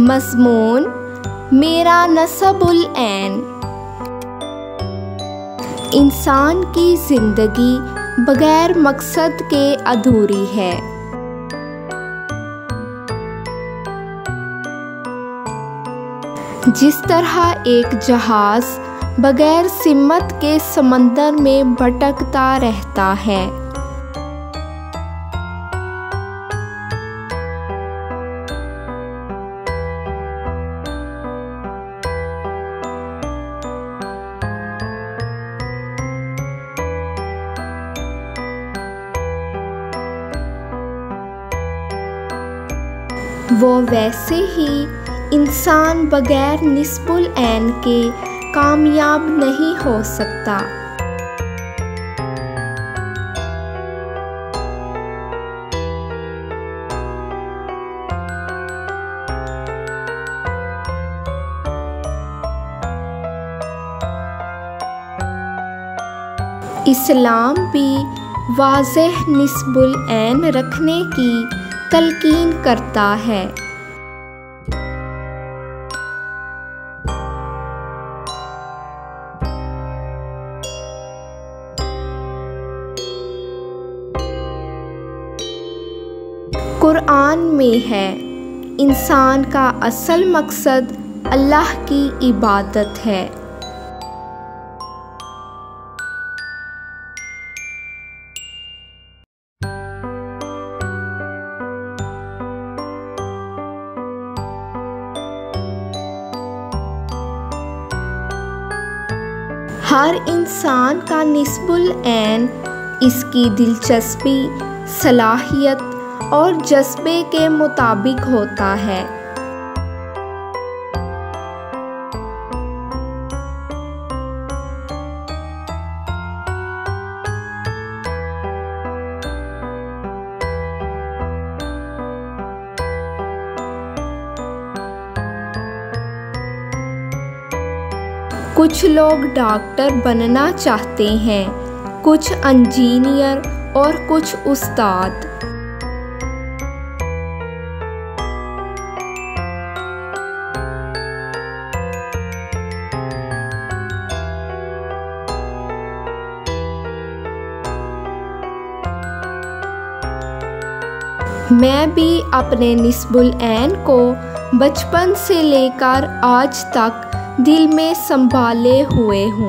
मज़मून मेरा नसबुल ऐन। इंसान की ज़िंदगी बग़ैर मकसद के अधूरी है। जिस तरह एक जहाज़ बग़ैर सिमत के समंदर में भटकता रहता है, वो वैसे ही इंसान बग़ैर निस्बुल ऐन के कामयाब नहीं हो सकता। इस्लाम भी वाज़ेह निस्बुल ऐन रखने की तलकीन करता है। कुरान में है, इंसान का असल मकसद अल्लाह की इबादत है। हर इंसान का निस्बुल ऐन इसकी दिलचस्पी, सलाहियत और जज्बे के मुताबिक होता है। कुछ लोग डॉक्टर बनना चाहते हैं, कुछ इंजीनियर और कुछ उस्ताद। मैं भी अपने निस्बुल ऐन को बचपन से लेकर आज तक दिल में संभाले हुए हूँ।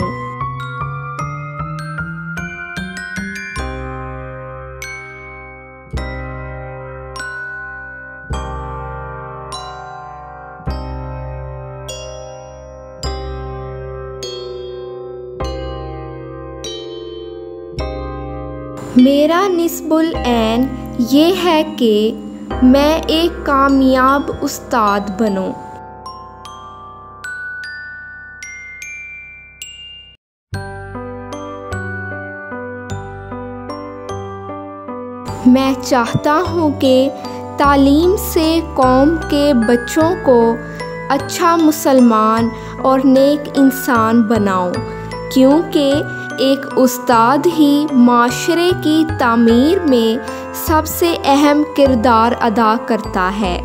मेरा निस्बुल ऐन ये है कि मैं एक कामयाब उस्ताद बनूं। मैं चाहता हूँ कि तालीम से कौम के बच्चों को अच्छा मुसलमान और नेक इंसान बनाऊं, क्योंकि एक उस्ताद ही माशरे की तामीर में सबसे अहम किरदार अदा करता है।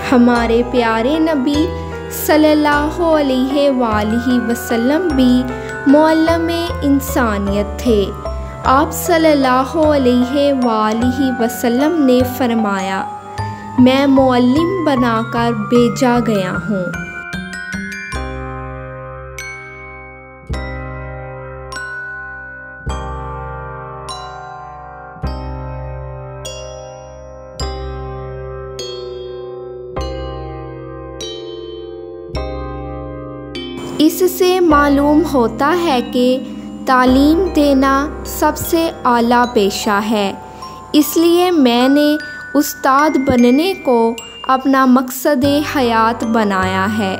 हमारे प्यारे नबी सल्लल्लाहु अलैहि वसल्लम भी मुअल्लिम इंसानियत थे। आप सल्लल्लाहु अलैहि वसल्लम ने फरमाया, मैं मुअल्लिम बनाकर भेजा गया हूँ। इससे मालूम होता है कि तालीम देना सबसे आला पेशा है। इसलिए मैंने उस्ताद बनने को अपना मकसद हयात बनाया है।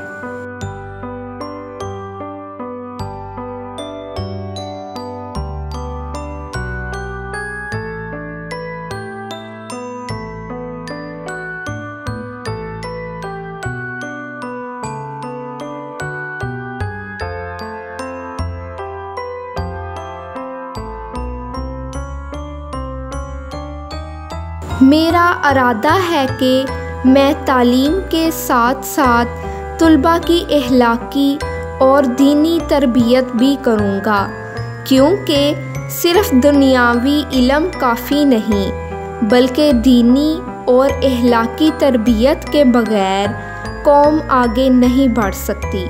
मेरा इरादा है कि मैं तालीम के साथ साथ तुलबा की अखलाकी और दीनी तरबियत भी करूँगा, क्योंकि सिर्फ दुनियावी इल्म काफ़ी नहीं बल्कि दीनी और अखलाकी तरबियत के बग़ैर कौम आगे नहीं बढ़ सकती।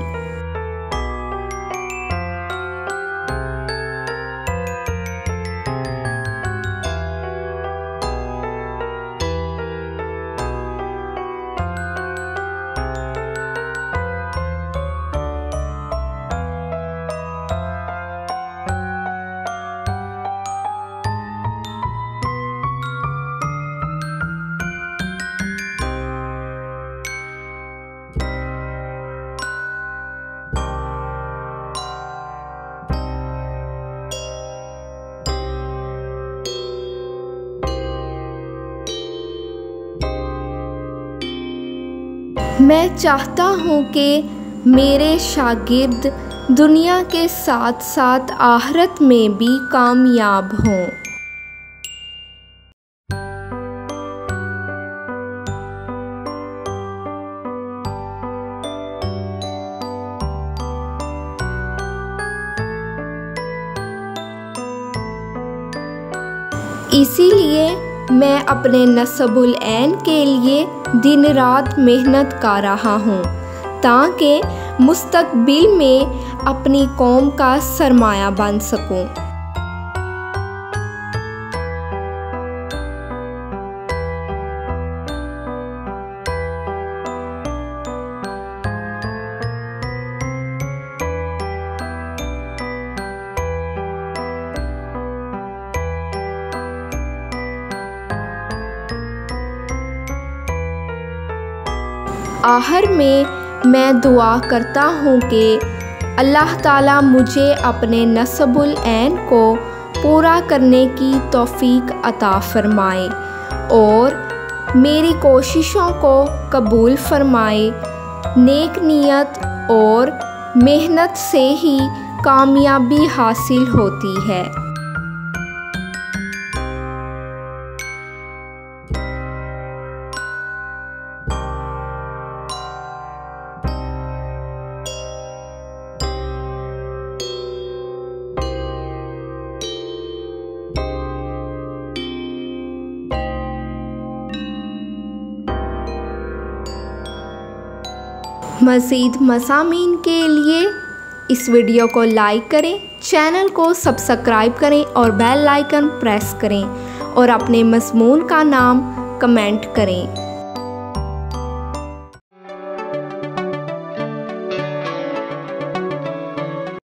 मैं चाहता हूँ कि मेरे शागिर्द दुनिया के साथ साथ आखिरत में भी कामयाब हों। इसीलिए मैं अपने नस्बुल ऐन के लिए दिन रात मेहनत कर रहा हूँ, ताकि मुस्तकबिल में अपनी कौम का सरमाया बन सकूँ। आखिर में मैं दुआ करता हूँ कि अल्लाह ताला मुझे अपने नस्बुल ऐन को पूरा करने की तौफीक अता फरमाए और मेरी कोशिशों को कबूल फरमाए। नेक नियत और मेहनत से ही कामयाबी हासिल होती है। मज़ीद मज़ामीन के लिए इस वीडियो को लाइक करें, चैनल को सब्सक्राइब करें और बेल आइकन प्रेस करें और अपने मज़मून का नाम कमेंट करें।